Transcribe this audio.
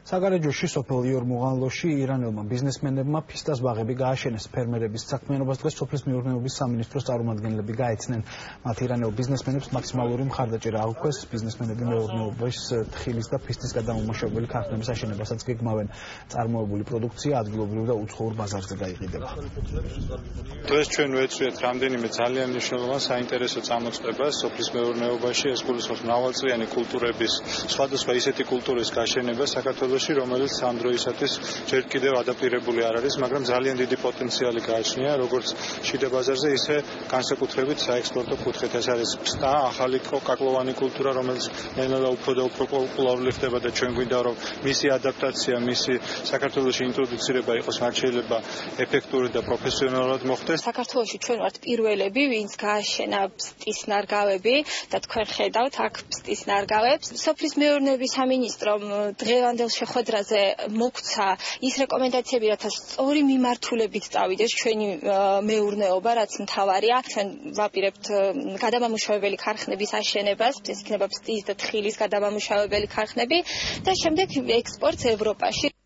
საგარეჯოში სოფელ იორმუღანლოში ირანელმა ბიზნესმენებმა ფისტას ბაღები გააშენეს. ფერმერების საქმიანობას დღეს სოფლის მეურნეობის სამინისტროს წარმომადგენლები გაეცნენ. მათ ირანელ ბიზნესმენებს მაქსიმალური მხარდაჭერა აღუქვეს. ბიზნესმენები მეურნეობის თხილის და ფისტის გადამამუშავებელი ქარხნების აშენებასაც გეგმავენ. წარმოებული პროდუქცია ადგილობრივ და უცხოურ ბაზარზე გაიყიდება. დღეს ჩვენ ვეცვიეთ რამდენიმე ძალიან მნიშვნელოვან საინტერესო წამოწყებას სოფლის მეურნეობაში, ეს გულისხმობს მრავალწლიანი კულტურების, სხვადასხვა ისეთი კულტურის გაშენება საქართველოში, რომელიც ამ დროისათვის ჯერ კიდევ ადაპტირებული არ არის, მაგრამ ძალიან დიდი პოტენციალი გააჩნია, როგორც შიდა ბაზარზე, ისე განსაკუთრებით საექსპორტო კუთხით. ეს არის ფსტა, ახალი კაკლოვანი კულტურა, რომელიც ნელა უფრო და უფრო პოპულარული ხდება და ჩვენ გვინდა რომ მისი ადაპტაცია, მისი საქართველოში ინტროდუცირება იყოს მათ შეიძლება ეფექტური და პროფესიონალურად მოხდეს. საქართველოში ჩვენ ვართ პირველები, ვინც გააშენა ფსტის ნარგავები და თქვენ ხედავთ აქ ფსტის ნარგავებს. სოფლის მეურნეობის სამინისტრომ დღევანდელ შეხვედრაზე მოგვცა ის რეკომენდაციები, რათა სწორი მიმართულებით წავიდეს ჩვენი მეურნეობა, რაც მთავარია. ჩვენ ვაპირებთ გადამამუშავებელი ქარხნების აშენებას, ეს იქნება ფსტის და თხილის გადამამუშავებელი ქარხნები და შემდეგ ექსპორტს ევროპაში.